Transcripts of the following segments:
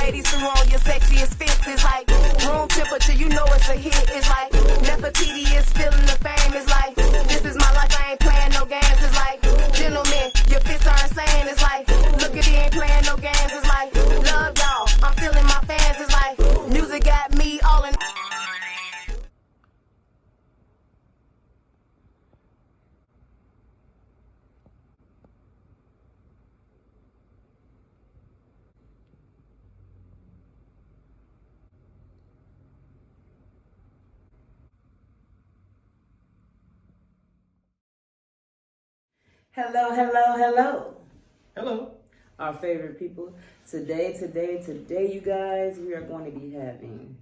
ladies to roll your sexiest fits. It's like room temperature, you know it's a hit. It's like Nefititi is feeling the fame. It's like this is my life, I ain't playing no games. It's like gentlemen, your fists are insane. It's like look at you ain't playing no games. It's like love y'all, I'm feeling my fans. It's like music got me all in. Hello, hello, hello. Hello. Our favorite people. Today, you guys, we are going to be having,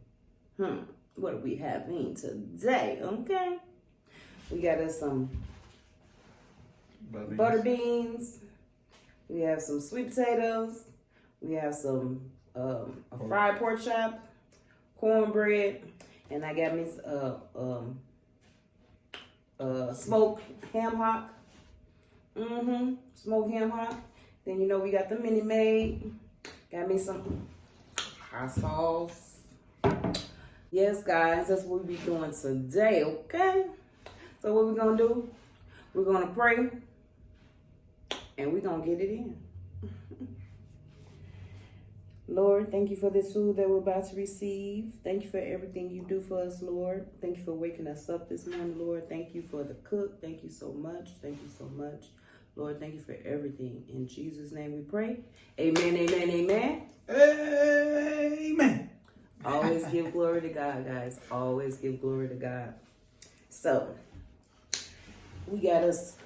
what are we having today? Okay. We got us some butter beans. We have some sweet potatoes. We have some a fried pork chop, cornbread, and I got me smoked ham hock. Smoked ham hock. Then you know we got the mini made. Got me some hot sauce. Yes, guys, that's what we be doing today, okay? So what we're gonna do? We're gonna pray and we're gonna get it in. Lord, thank you for this food that we're about to receive. Thank you for everything you do for us, Lord. Thank you for waking us up this morning, Lord. Thank you for the cook. Thank you so much. Thank you so much. Lord, thank you for everything. In Jesus' name we pray. Amen, amen, amen. Amen. Always give glory to God, guys. Always give glory to God. So, we got us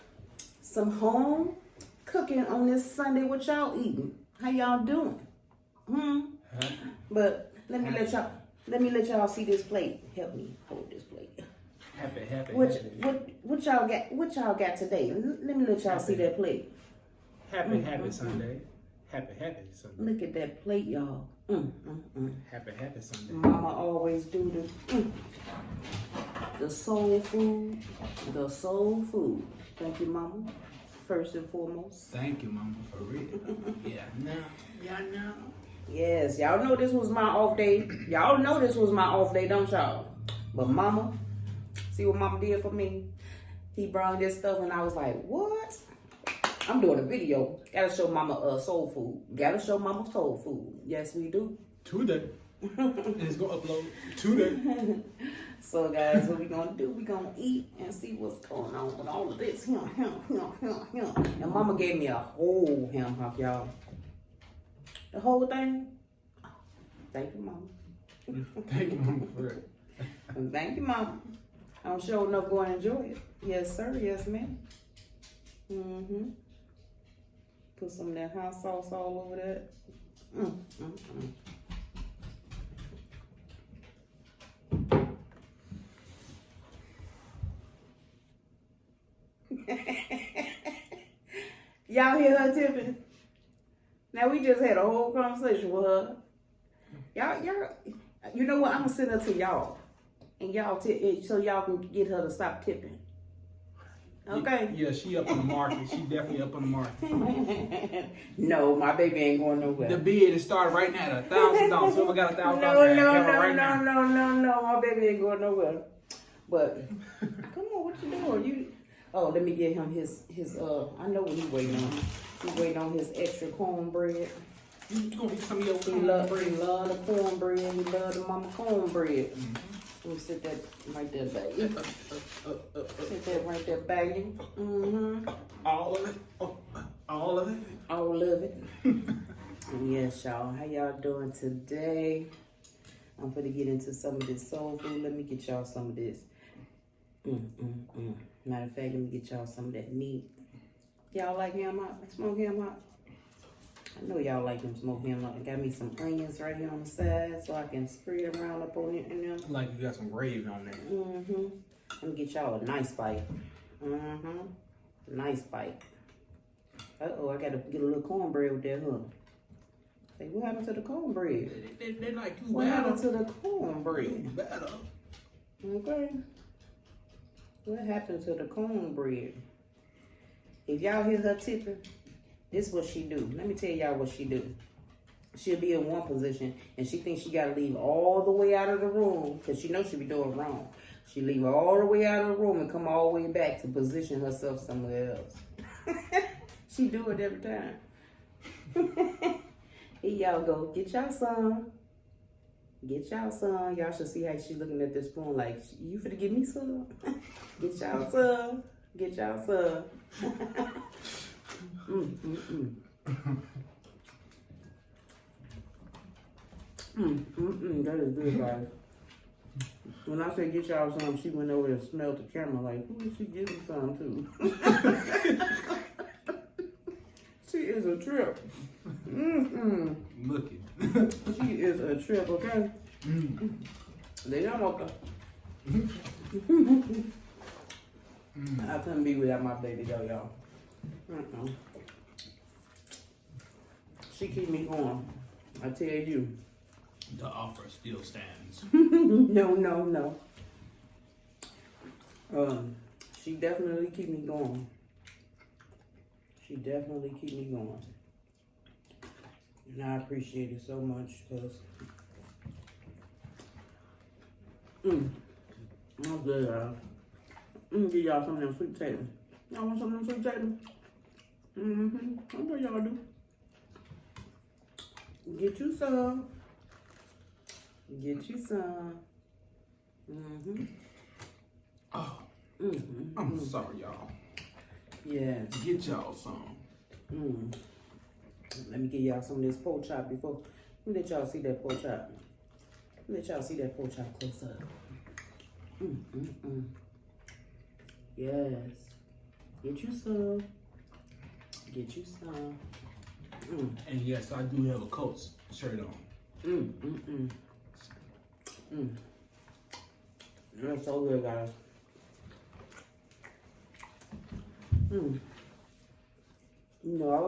some home cooking on this Sunday. What y'all eating? How y'all doing? But let me let y'all see this plate. Help me hold this plate. Happy. What y'all got today? Let me let y'all see that plate. Happy Sunday. Happy Sunday. Look at that plate, y'all. Happy Sunday. Mama always do the soul food. The soul food. Thank you, Mama. First and foremost. Thank you, Mama, for real. Yeah, no. Yes, y'all know this was my off day. Y'all know this was my off day, don't y'all? But Mama, see what Mama did for me? He brought this stuff and I was like, what? I'm doing a video. Gotta show Mama soul food. Gotta show Mama soul food. Yes, we do. Today. It's gonna upload today. So guys, what we gonna do? We gonna eat and see what's going on with all of this. And Mama gave me a whole ham hock, y'all. The whole thing. Thank you, Mama. Thank you, Mama, for it. And thank you, Mama. I'm sure enough going to enjoy it. Yes, sir. Yes, ma'am. Put some of that hot sauce all over that. Y'all hear her tipping? Now we just had a whole conversation with her. Y'all, you know what? I'm gonna send her to y'all, and y'all so y'all can get her to stop tipping. Okay? Yeah, she up on the market. She definitely up on the market. No, my baby ain't going nowhere. The bid is started right now at $1,000. So if I got $1,000, No, my baby ain't going nowhere. But come on, what you doing? Let me get him his I know what he's waiting on. He's waiting on his extra cornbread. You gonna eat some of your He love the cornbread. He love the mama cornbread. Let me sit that right there, baby. Sit that right there, baby. All of it. All of it. All of it. Yes, y'all. How y'all doing today? I'm gonna get into some of this soul food. Let me get y'all some of this. Matter of fact, let me get y'all some of that meat. Y'all like ham hock? Smoked ham hock? I know y'all like them smoked ham hock. I got me some onions right here on the side so I can spread around up on it in them. Like you got some gravy on there. Let me get y'all a nice bite. Nice bite. Uh-oh, I gotta get a little cornbread with that, huh? Say, what happened to the cornbread? They like you What better. happened to the cornbread? Better. Okay. What happened to the cornbread? If y'all hear her tipping, this is what she do. Let me tell y'all what she do. she'll be in one position and she thinks she got to leave all the way out of the room because she knows she be doing wrong. She leave all the way out of the room and come all the way back to position herself somewhere else. She do it every time. Here y'all go. Get y'all some. Get y'all some. Y'all should see how she looking at this spoon like, you finna give me some? Get y'all some. Get y'all some. That is good, guys. When I said get y'all some, she went over and smelled the camera like, who is she giving some to? She is a trip. Looking. She is a trip, okay? They don't know. I couldn't be without my baby though, y'all. She keep me going. I tell you. The offer still stands. No. She definitely keep me going. She definitely keep me going. And I appreciate it so much because I'm good, y'all. I'm gonna give y'all some of them sweet potatoes. Y'all want some of them sweet potatoes? I know y'all do. Get you some. Get you some. Oh, I'm sorry, y'all. Yeah. Get y'all some. Let me give y'all some of this pork chop before. Let me let y'all see that pork chop. Let y'all see that pork chop close up. Yes. Get you some. Get you some. And yes, I do have a Colts shirt on. That's so good, guys. You know, I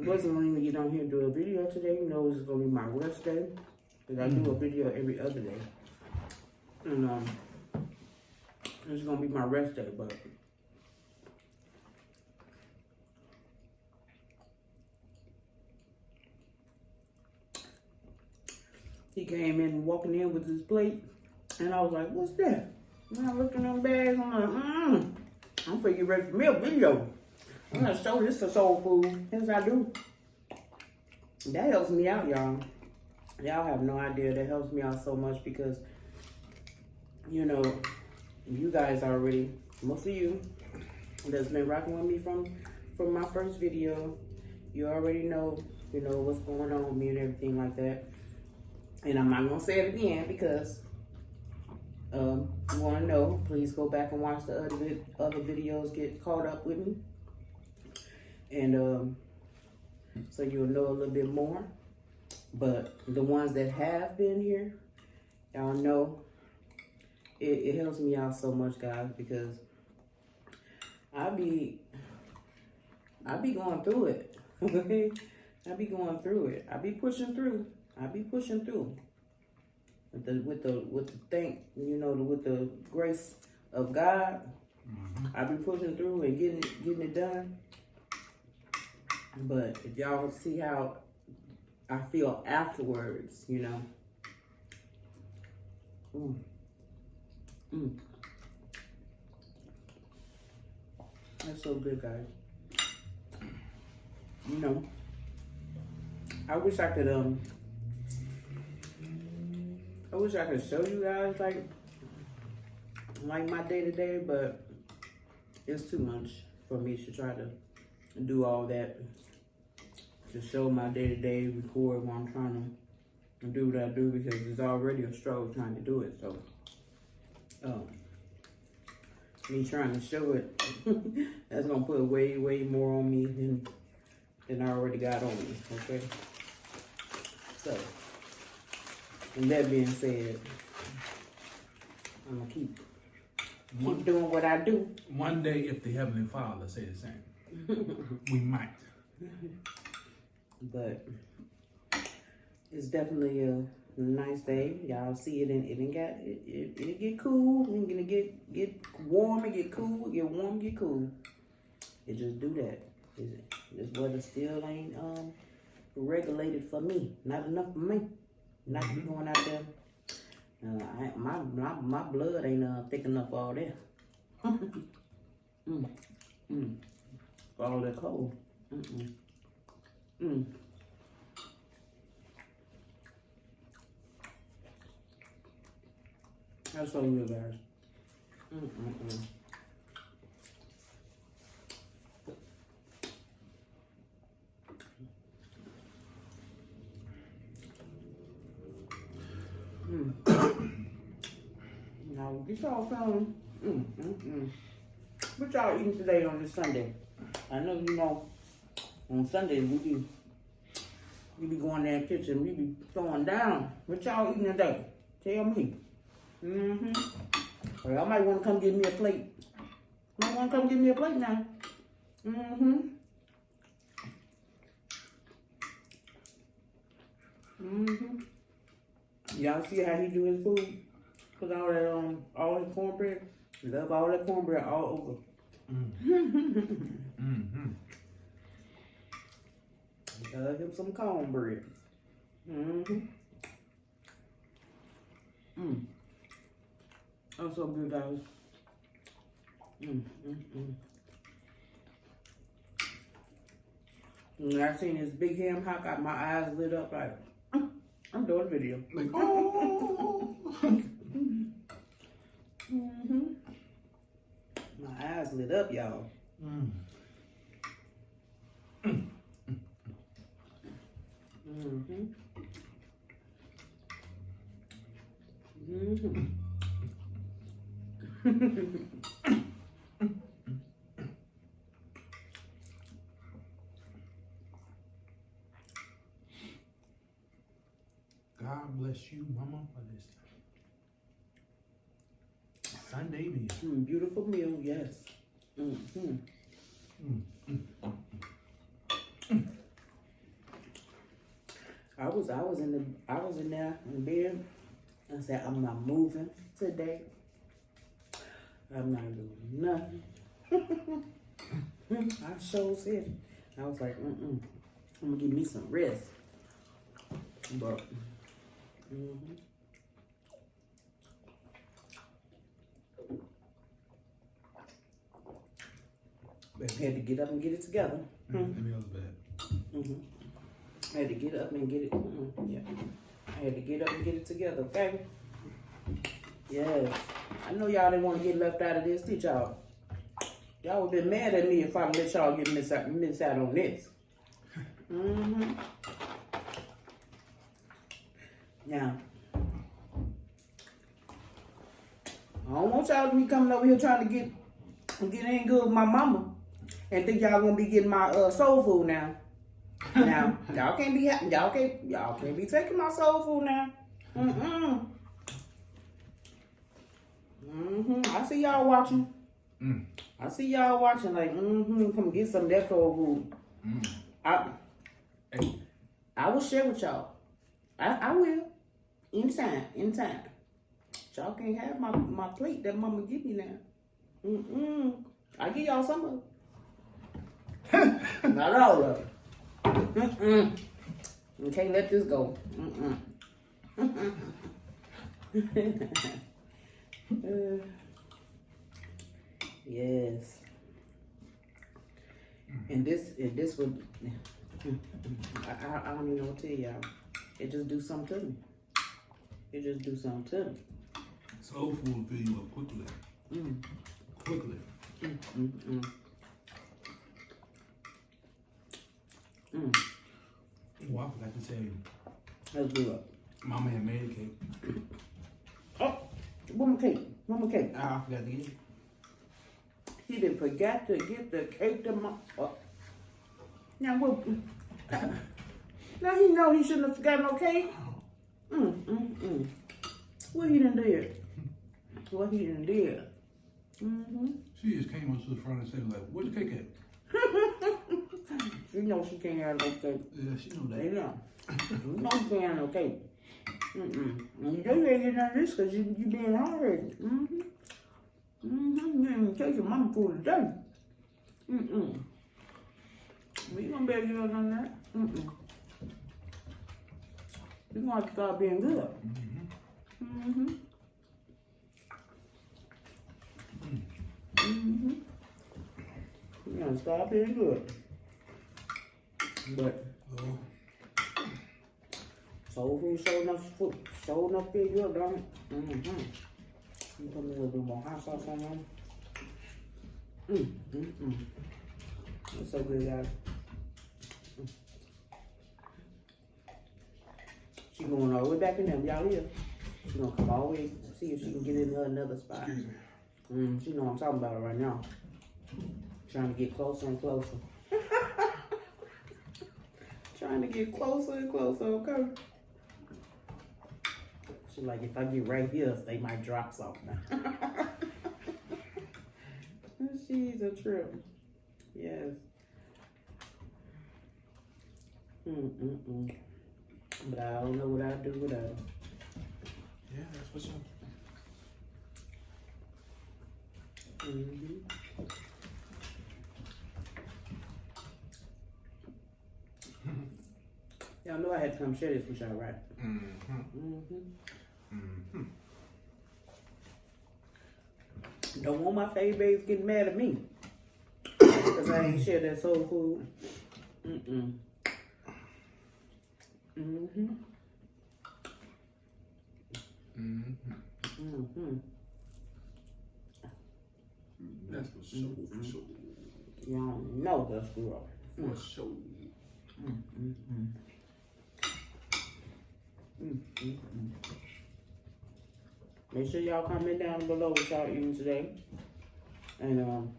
wasn't going to get on here and do a video today. You know, this is going to be my rest day. Because I do a video every other day. And it's going to be my rest day, but he came in walking in with his plate. And I was like, what's that? And I looked in them bags. I'm like, I'm finna get ready for me a video. I'm gonna show this to soul food. Yes, I do. That helps me out, y'all. Y'all have no idea. That helps me out so much because, you know, you guys already, most of you that's been rocking with me from my first video, you already know, you know, what's going on with me and everything like that. And I'm not gonna say it again because you want to know, please go back and watch the other videos, get caught up with me. And so you'll know a little bit more. But the ones that have been here, y'all know, it helps me out so much, guys, because I be going through it. Okay? I be going through it. I be pushing through. With the with the grace of God, I be pushing through and getting it done. But if y'all see how I feel afterwards, you know. That's so good, guys. You know, I wish I could show you guys like my day to day, but it's too much for me to try to do all that, to show my day to day, record while I'm trying to do what I do, because it's already a struggle trying to do it. So me trying to show it, that's gonna put way more on me than I already got on me. Okay, so. And that being said, I'm gonna keep doing what I do. One day, if the Heavenly Father say the same, we might. But it's definitely a nice day. Y'all see it, and it'll get cool. It's gonna get warm and get cool. Get warm, get cool. It just do that. This weather still ain't regulated for me. Not enough for me. Not to be going out there. My blood ain't thick enough for all that. For all that cold. That's so good, guys. Now, get y'all feeling. What y'all eating today on this Sunday? I know you know on Sunday we be going in the kitchen, we be throwing down. What y'all eating today? Tell me. Or y'all might want to come give me a plate. Might want to come give me a plate now. Y'all see how he do his food? Put all that all his cornbread. Love all that cornbread all over. Love him some cornbread. Oh, so good, guys. When I seen this big ham hock, got my eyes lit up like, I'm doing a video. Like, oh. My eyes lit up, y'all. God bless you, Mama, for this Sunday meal. Beautiful meal, yes. I was in there in the bed. I said, I'm not moving today. I'm not doing nothing. I sure said. I was like, I'm gonna give me some rest. But I had to get up and get it together. That meal's bad. I had to get up and get it. Yeah. I had to get up and get it together, okay? Yes. I know y'all didn't want to get left out of this, did y'all? Y'all would have been mad at me if I let y'all get miss out on this. Now, I don't want y'all to be coming over here trying to get in good with my mama and think y'all gonna be getting my soul food now. Now, y'all can't be taking my soul food now. I see y'all watching. I see y'all watching like, come get some of that soul food. I will share with y'all. I will. Anytime. Y'all can't have my plate that mama give me now. I give y'all some of it. Not all of it. We can't let this go. Yes. And this would, I don't even know what to tell y'all. It just do something to me. It just do something to me. Soul food will fill you up quickly. Quickly. Well, I forgot to tell you. Let's do it. Mama had made a cake. Oh, one more cake. I forgot to get it. He didn't forget to get the cake to my. Now what? Now he know he shouldn't have forgotten no cake. What he done did? What he done did? She just came up to the front and said, like, where's the cake at? She know she can't have no cake. Yeah, she know that. They know. You know she can't have no cake. And you know you ain't getting none of this because you being hard. You ain't take your mama food today. We gonna be able to get none of that. want to start being good. You want to start being good. But soul food, soul enough feel good, don't it? You put a little bit more hot sauce on them. It's so good, guys. She going all the way back in there. Y'all here? She gonna come all the way, see if she can get in another spot. Excuse me. She know what I'm talking about right now. Trying to get closer and closer. Trying to get closer and closer, okay? She like, if I get right here, they might drop something. She's a trip. Yes. But I don't know what I'd do without her. Yeah, that's for sure. Y'all know I had to come share this with y'all, right? Don't want my fave babes getting mad at me because I ain't share that soul food. That's for sure, for sure. Y'all know that's good. For sure. Make sure y'all comment down below what y'all eating today. And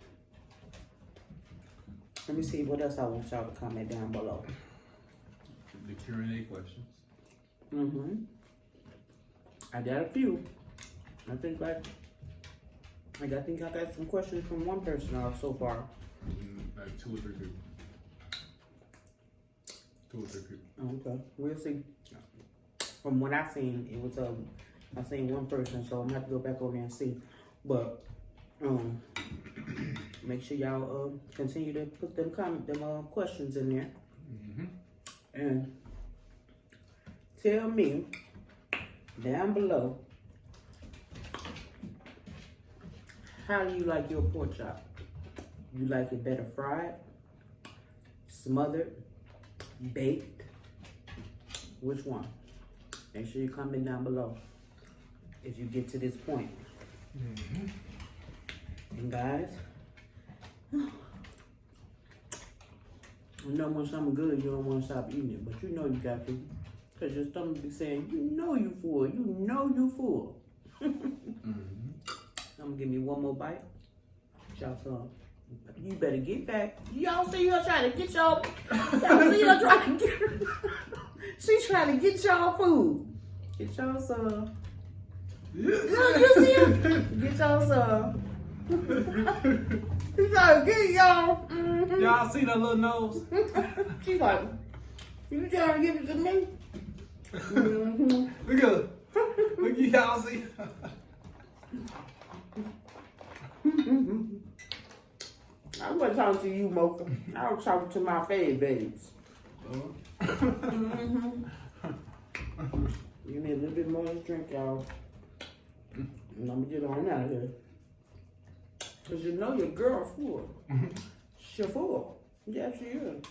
let me see what else I want y'all to comment down below. The Q&A questions. I got a few. I think I got some questions from one person so far. Like 2 or 3 people. 2 or 3 people. Okay, we'll see. From what I seen, it was I seen one person, so I'm gonna have to go back over there and see. But make sure y'all continue to put them questions in there, and tell me down below, how do you like your pork chop? You like it better fried, smothered, baked? Which one? Make sure you comment down below if you get to this point. And guys, you know when something good, you don't want to stop eating it, but you know you got to, because your stomach be saying, you know you full, you know you full. I'm gonna give me one more bite. Y'all some. You better get back. Y'all see her trying to get y'all. Y'all see her trying to get. She's trying to get y'all food. Get y'all some. You see her? Get y'all some. She's trying to get y'all. Y'all see that little nose? She's like, you trying to give it to me? Look at her. Look at y'all see. I wasn't talking to you, Mocha. I was talking to my fave babes. Give me a little bit more to drink, y'all. And I'm gonna get on out of here. Cause you know your girl full. She full. Yeah, she is.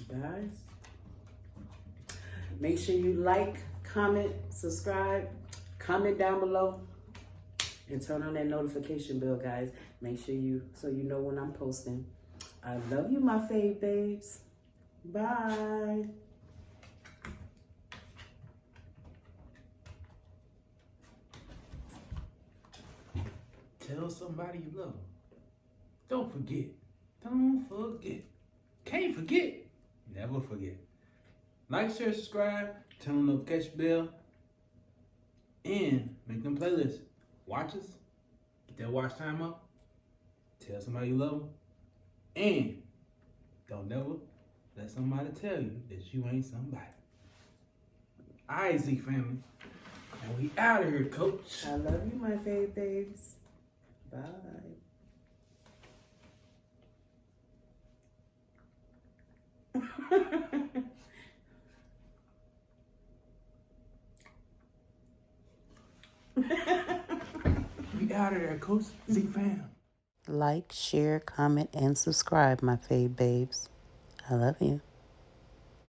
Guys, make sure you like, comment, subscribe, comment down below, and turn on that notification bell, guys. Make sure so you know when I'm posting. I love you, my fave babes. Bye. Tell somebody you love them. Don't forget. Don't forget. Can't forget. Never forget. Like, share, subscribe, turn on the notification bell, and make them playlists. Watch us. Get that watch time up. Tell somebody you love them. And don't never let somebody tell you that you ain't somebody. All right, Zeke family. And we out of here, coach. I love you, my fave babes. Bye. We out of there, coach. Zeke fam. Like, share, comment, and subscribe, my fave babes. I love you.